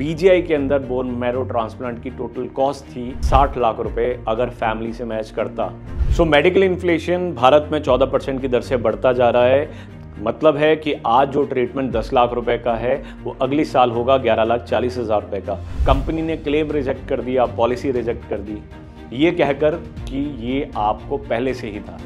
PGI के अंदर bone marrow transplant की टोटल कॉस्ट थी 60 लाख रुपए अगर फैमिली से मैच करता। सो मेडिकल इन्फ्लेशन भारत में 14% की दर से बढ़ता जा रहा है। मतलब है कि आज जो ट्रीटमेंट 10 लाख रुपए का है वो अगली साल होगा 11,40,000 रुपए का। कंपनी ने क्लेम रिजेक्ट कर दिया, पॉलिसी रिजेक्ट कर दी, ये कहकर कि ये आपको पहले से ही था।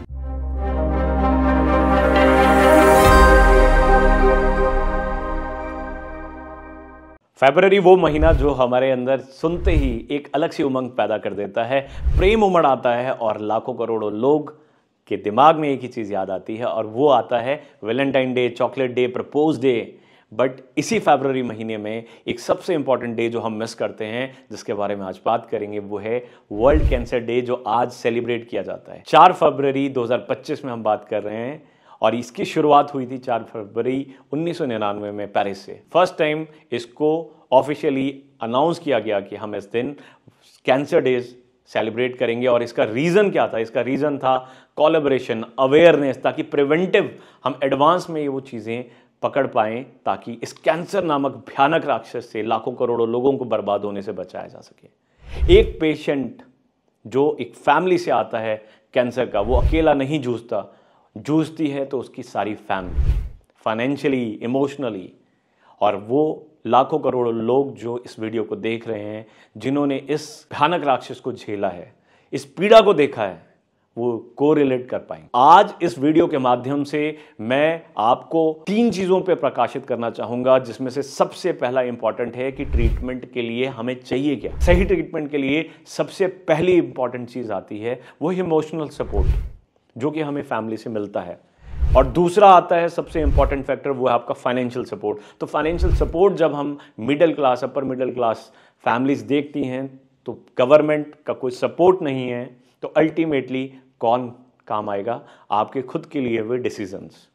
फरवरी वो महीना जो हमारे अंदर सुनते ही एक अलग सी उमंग पैदा कर देता है, प्रेम उमड़ आता है और लाखों करोड़ों लोग के दिमाग में एक ही चीज याद आती है और वो आता है Valentine day, chocolate day, propose day. But इसी फरवरी महीने में एक सबसे इंपॉर्टेंट डे जो हम मिस करते हैं, जिसके बारे में आज बात करेंगे, वो है वर्ल्ड कैंसर डे, जो आज सेलिब्रेट किया जाता है। 4 फरवरी 2025 में हम बात कर रहे हैं और इसकी शुरुआत हुई थी 4 फरवरी 1999 में पेरिस से। फर्स्ट टाइम इसको ऑफिशियली अनाउंस किया गया कि हम इस दिन कैंसर डेज सेलिब्रेट करेंगे। और इसका रीजन क्या था? इसका रीजन था कोलैबोरेशन, अवेयरनेस, ताकि प्रिवेंटिव हम एडवांस में ये वो चीजें पकड़ पाएं ताकि इस कैंसर नामक भयानक राक्षस से लाखों करोड़ों लोगों को बर्बाद होने से बचाया जा सके। एक पेशेंट जो एक फैमिली से आता है कैंसर का, वो अकेला नहीं जूझता, जूझती है तो उसकी सारी फैमिली, फाइनेंशियली, इमोशनली। और वो लाखों करोड़ों लोग जो इस वीडियो को देख रहे हैं, जिन्होंने इस भयानक राक्षस को झेला है, इस पीड़ा को देखा है, वो कोरिलेट कर पाएंगे। आज इस वीडियो के माध्यम से मैं आपको 3 चीजों पे प्रकाशित करना चाहूंगा, जिसमें से सबसे पहला इंपॉर्टेंट है कि ट्रीटमेंट के लिए हमें चाहिए क्या। सही ट्रीटमेंट के लिए सबसे पहली इंपॉर्टेंट चीज आती है वो इमोशनल सपोर्ट, जो कि हमें फैमिली से मिलता है। और दूसरा आता है सबसे इंपॉर्टेंट फैक्टर, वो है आपका फाइनेंशियल सपोर्ट। तो फाइनेंशियल सपोर्ट जब हम middle class, upper middle class families देखती हैं, तो गवर्नमेंट का कोई सपोर्ट नहीं है, तो अल्टीमेटली कौन काम आएगा? आपके खुद के लिए हुए डिसीजंस।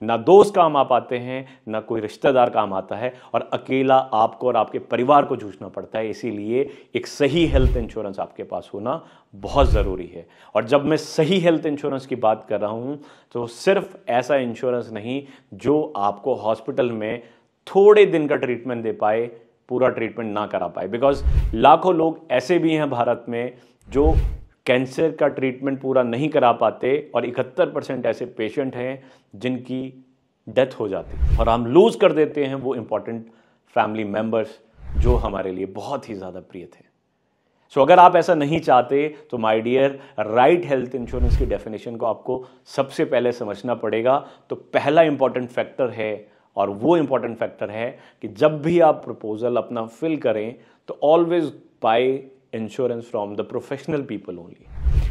ना दोस्त काम आ पाते हैं, ना कोई रिश्तेदार काम आता है, और अकेला आपको और आपके परिवार को जूझना पड़ता है। इसीलिए एक सही हेल्थ इंश्योरेंस आपके पास होना बहुत ज़रूरी है। और जब मैं सही हेल्थ इंश्योरेंस की बात कर रहा हूं, तो सिर्फ ऐसा इंश्योरेंस नहीं जो आपको हॉस्पिटल में थोड़े दिन का ट्रीटमेंट दे पाए, पूरा ट्रीटमेंट ना करा पाए। बिकॉज लाखों लोग ऐसे भी हैं भारत में जो कैंसर का ट्रीटमेंट पूरा नहीं करा पाते, और 71% ऐसे पेशेंट हैं जिनकी डेथ हो जाती है, और हम लूज कर देते हैं वो इंपॉर्टेंट फैमिली मेंबर्स जो हमारे लिए बहुत ही ज़्यादा प्रिय थे। सो अगर आप ऐसा नहीं चाहते तो my dear, right health insurance की डेफिनेशन को आपको सबसे पहले समझना पड़ेगा। तो पहला इंपॉर्टेंट फैक्टर है, और वो इंपॉर्टेंट फैक्टर है कि जब भी आप प्रपोजल अपना फिल करें तो always buy insurance from the professional people only.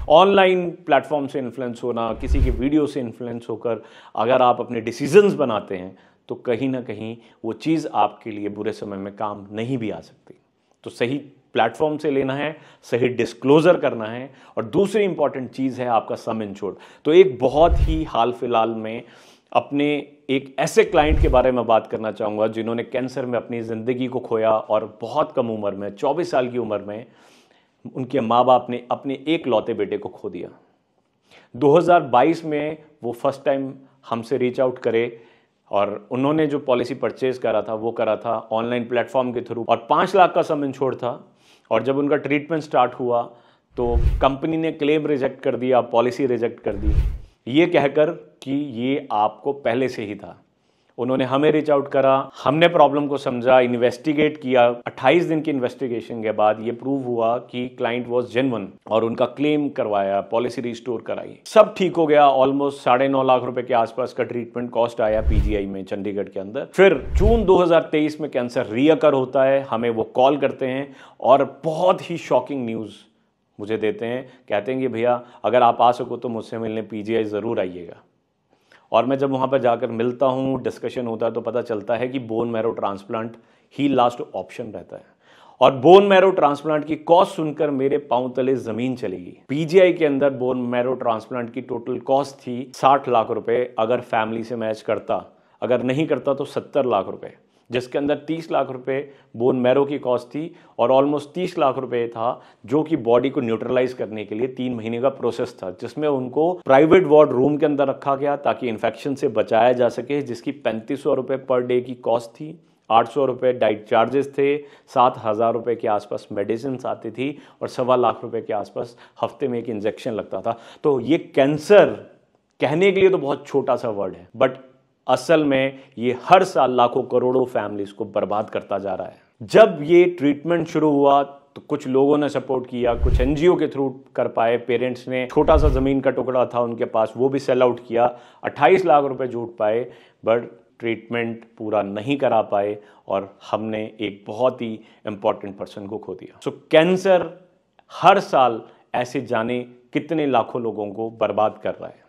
Online platform से इन्फ्लुएंस होना, किसी के वीडियो से इन्फ्लुएंस होकर अगर आप अपने डिसीजंस बनाते हैं, तो कहीं ना कहीं वो चीज़ आपके लिए बुरे समय में काम नहीं भी आ सकती। तो सही प्लेटफॉर्म से लेना है, सही डिस्क्लोजर करना है। और दूसरी इंपॉर्टेंट चीज़ है आपका सम इंश्योर्ड। तो एक बहुत ही हाल फिलहाल में अपने एक ऐसे क्लाइंट के बारे में बात करना चाहूँगा जिन्होंने कैंसर में अपनी ज़िंदगी को खोया, और बहुत कम उम्र में, 24 साल की उम्र में उनके माँ बाप ने अपने एक लौते बेटे को खो दिया। 2022 में वो फर्स्ट टाइम हमसे रीच आउट करे, और उन्होंने जो पॉलिसी परचेज करा था वो करा था ऑनलाइन प्लेटफॉर्म के थ्रू, और 5 लाख का सम इंश्योर्ड था। और जब उनका ट्रीटमेंट स्टार्ट हुआ तो कंपनी ने क्लेम रिजेक्ट कर दिया, पॉलिसी रिजेक्ट कर दी, ये कहकर कि ये आपको पहले से ही था। उन्होंने हमें रीच आउट करा, हमने प्रॉब्लम को समझा, इन्वेस्टिगेट किया। 28 दिन की इन्वेस्टिगेशन के बाद ये प्रूव हुआ कि क्लाइंट वाज जेन्युइन, और उनका क्लेम करवाया, पॉलिसी रिस्टोर कराई, सब ठीक हो गया। ऑलमोस्ट 9.5 लाख रुपए के आसपास का ट्रीटमेंट कॉस्ट आया पीजीआई में, चंडीगढ़ के अंदर। फिर जून 2023 में कैंसर रीअकर होता है, हमें वो कॉल करते हैं और बहुत ही शॉकिंग न्यूज़ मुझे देते हैं। कहते हैं कि भैया अगर आप आ सको तो मुझसे मिलने पीजीआई ज़रूर आइएगा। और मैं जब वहाँ पर जाकर मिलता हूँ, डिस्कशन होता है, तो पता चलता है कि बोन मैरो ट्रांसप्लांट ही लास्ट ऑप्शन रहता है। और बोन मैरो ट्रांसप्लांट की कॉस्ट सुनकर मेरे पांव तले जमीन चलेगी। पीजीआई के अंदर बोन मैरो ट्रांसप्लांट की टोटल कॉस्ट थी 60 लाख रुपए अगर फैमिली से मैच करता, अगर नहीं करता तो 70 लाख रुपए, जिसके अंदर 30 लाख रुपए बोन मैरो की कॉस्ट थी, और ऑलमोस्ट 30 लाख रुपए था जो कि बॉडी को न्यूट्रलाइज करने के लिए 3 महीने का प्रोसेस था, जिसमें उनको प्राइवेट वार्ड रूम के अंदर रखा गया ताकि इन्फेक्शन से बचाया जा सके, जिसकी 3500 रुपए पर डे की कॉस्ट थी। 800 रुपये डाइट चार्जेस थे, 7,000 रुपये के आसपास मेडिसिन आती थी और 1.25 लाख रुपए के आसपास हफ्ते में एक इंजेक्शन लगता था। तो ये कैंसर कहने के लिए तो बहुत छोटा सा वर्ड है, बट असल में ये हर साल लाखों करोड़ों फैमिलीज को बर्बाद करता जा रहा है। जब ये ट्रीटमेंट शुरू हुआ तो कुछ लोगों ने सपोर्ट किया, कुछ एनजीओ के थ्रू कर पाए, पेरेंट्स ने छोटा सा जमीन का टुकड़ा था उनके पास, वो भी सेल आउट किया, 28 लाख रुपए जुट पाए, बट ट्रीटमेंट पूरा नहीं करा पाए और हमने एक बहुत ही इंपॉर्टेंट पर्सन को खो दिया। सो कैंसर हर साल ऐसे जाने कितने लाखों लोगों को बर्बाद कर रहा है।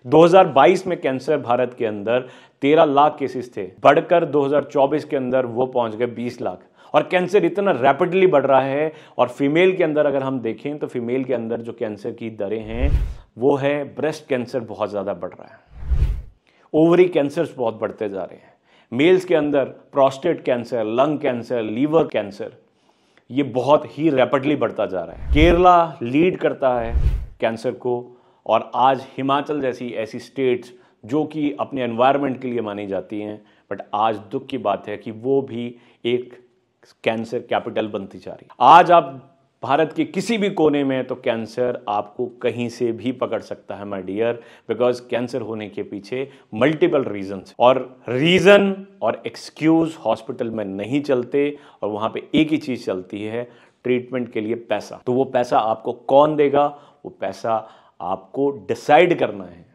2022 में कैंसर भारत के अंदर 13 लाख केसेस थे, बढ़कर 2024 के अंदर वो पहुंच गए 20 लाख। और कैंसर इतना रैपिडली बढ़ रहा है। और फीमेल के अंदर अगर हम देखें तो फीमेल के अंदर जो कैंसर की दरें हैं वो है, ब्रेस्ट कैंसर बहुत ज़्यादा बढ़ रहा है, ओवरी कैंसर्स बहुत बढ़ते जा रहे हैं, मेल्स के अंदर prostate cancer, lung cancer, liver cancer, ये बहुत ही रैपिडली बढ़ता जा रहा है। केरला लीड करता है कैंसर को, और आज हिमाचल जैसी ऐसी स्टेट्स जो कि अपने एनवायरनमेंट के लिए मानी जाती हैं, बट आज दुख की बात है कि वो भी एक कैंसर कैपिटल बनती जा रही है। आज आप भारत के किसी भी कोने में तो कैंसर आपको कहीं से भी पकड़ सकता है माय डियर, बिकॉज कैंसर होने के पीछे मल्टीपल रीजंस, और रीजन और एक्सक्यूज हॉस्पिटल में नहीं चलते, और वहां पे एक ही चीज चलती है, ट्रीटमेंट के लिए पैसा। तो वो पैसा आपको कौन देगा? वो पैसा आपको डिसाइड करना है,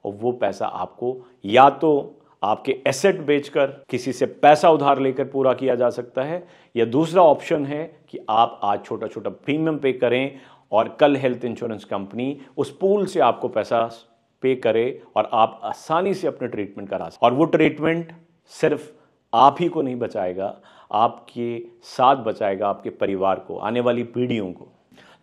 और वो पैसा आपको या तो आपके एसेट बेचकर किसी से पैसा उधार लेकर पूरा किया जा सकता है, या दूसरा ऑप्शन है कि आप आज छोटा छोटा प्रीमियम पे करें और कल हेल्थ इंश्योरेंस कंपनी उस पूल से आपको पैसा पे करे और आप आसानी से अपने ट्रीटमेंट करा सकते। और वो ट्रीटमेंट सिर्फ आप ही को नहीं बचाएगा, आपके साथ बचाएगा आपके परिवार को, आने वाली पीढ़ियों को।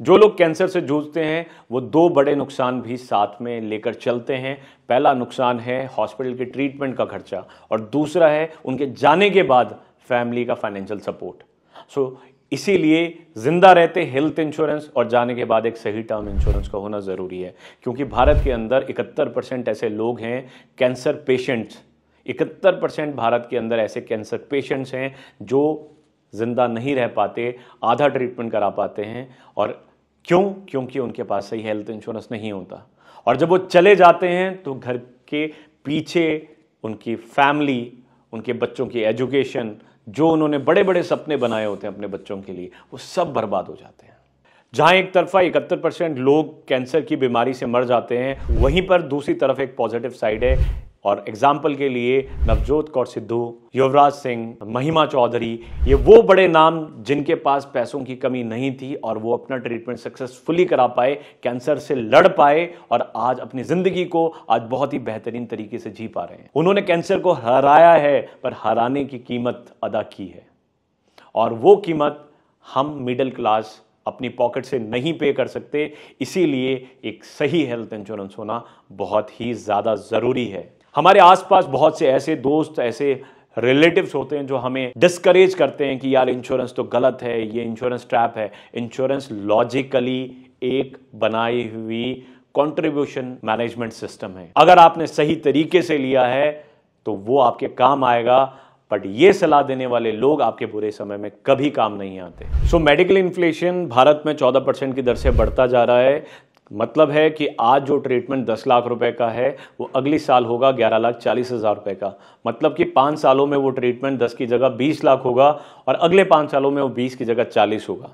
जो लोग कैंसर से जूझते हैं वो दो बड़े नुकसान भी साथ में लेकर चलते हैं। पहला नुकसान है हॉस्पिटल के ट्रीटमेंट का खर्चा, और दूसरा है उनके जाने के बाद फैमिली का फाइनेंशियल सपोर्ट। सो इसीलिए जिंदा रहते हेल्थ इंश्योरेंस और जाने के बाद एक सही टर्म इंश्योरेंस का होना ज़रूरी है, क्योंकि भारत के अंदर 71% ऐसे लोग हैं कैंसर पेशेंट्स, 71% भारत के अंदर ऐसे कैंसर पेशेंट्स हैं जो जिंदा नहीं रह पाते, आधा ट्रीटमेंट करा पाते हैं। और क्यों? क्योंकि उनके पास सही हेल्थ इंश्योरेंस नहीं होता, और जब वो चले जाते हैं तो घर के पीछे उनकी फैमिली, उनके बच्चों की एजुकेशन, जो उन्होंने बड़े बड़े सपने बनाए होते हैं अपने बच्चों के लिए, वो सब बर्बाद हो जाते हैं। जहां एक तरफा 71% लोग कैंसर की बीमारी से मर जाते हैं, वहीं पर दूसरी तरफ एक पॉजिटिव साइड है। और एग्जाम्पल के लिए नवजोत कौर सिद्धू, युवराज सिंह, महिमा चौधरी, ये वो बड़े नाम जिनके पास पैसों की कमी नहीं थी और वो अपना ट्रीटमेंट सक्सेसफुली करा पाए, कैंसर से लड़ पाए, और आज अपनी जिंदगी को आज बहुत ही बेहतरीन तरीके से जी पा रहे हैं। उन्होंने कैंसर को हराया है, पर हराने की कीमत अदा की है, और वो कीमत हम मिडिल क्लास अपनी पॉकेट से नहीं पे कर सकते। इसीलिए एक सही हेल्थ इंश्योरेंस होना बहुत ही ज़्यादा ज़रूरी है। हमारे आसपास बहुत से ऐसे दोस्त, ऐसे रिलेटिव्स होते हैं जो हमें डिस्करेज करते हैं कि यार इंश्योरेंस तो गलत है, ये इंश्योरेंस ट्रैप है। इंश्योरेंस लॉजिकली एक बनाई हुई कंट्रीब्यूशन मैनेजमेंट सिस्टम है। अगर आपने सही तरीके से लिया है तो वो आपके काम आएगा, बट ये सलाह देने वाले लोग आपके बुरे समय में कभी काम नहीं आते। सो मेडिकल इन्फ्लेशन भारत में 14% की दर से बढ़ता जा रहा है। मतलब है कि आज जो ट्रीटमेंट 10 लाख रुपए का है वो अगली साल होगा 11,40,000 रुपए का। मतलब कि 5 सालों में वो ट्रीटमेंट 10 की जगह 20 लाख होगा, और अगले 5 सालों में वो 20 की जगह 40 होगा।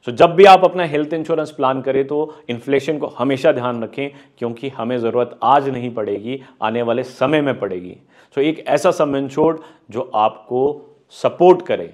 सो जब भी आप अपना हेल्थ इंश्योरेंस प्लान करें तो इन्फ्लेशन को हमेशा ध्यान रखें, क्योंकि हमें ज़रूरत आज नहीं पड़ेगी, आने वाले समय में पड़ेगी। सो एक ऐसा सम इंश्योर्ड जो आपको सपोर्ट करे।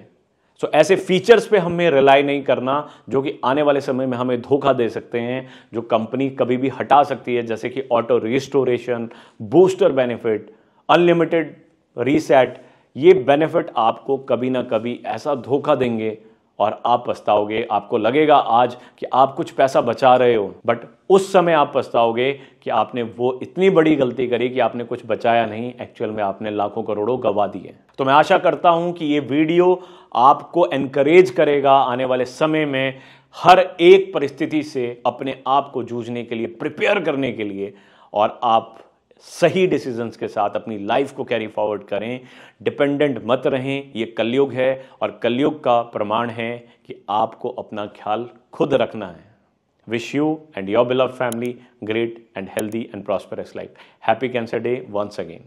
सो ऐसे फीचर्स पे हमें रिलाई नहीं करना जो कि आने वाले समय में हमें धोखा दे सकते हैं, जो कंपनी कभी भी हटा सकती है, जैसे कि auto restoration, booster benefit, unlimited reset. ये बेनिफिट आपको कभी ना कभी ऐसा धोखा देंगे और आप पछताओगे। आपको लगेगा आज कि आप कुछ पैसा बचा रहे हो, बट उस समय आप पछताओगे कि आपने वो इतनी बड़ी गलती करी कि आपने कुछ बचाया नहीं, एक्चुअल में आपने लाखों करोड़ों गवा दिए। तो मैं आशा करता हूं कि ये वीडियो आपको एनकरेज करेगा आने वाले समय में हर एक परिस्थिति से अपने आप को जूझने के लिए, प्रिपेयर करने के लिए, और आप सही डिसीजंस के साथ अपनी लाइफ को कैरी फॉरवर्ड करें, डिपेंडेंट मत रहें। ये कलयुग है और कलयुग का प्रमाण है कि आपको अपना ख्याल खुद रखना है। Wish you and your beloved family great and healthy and prosperous life. Happy Cancer Day once again.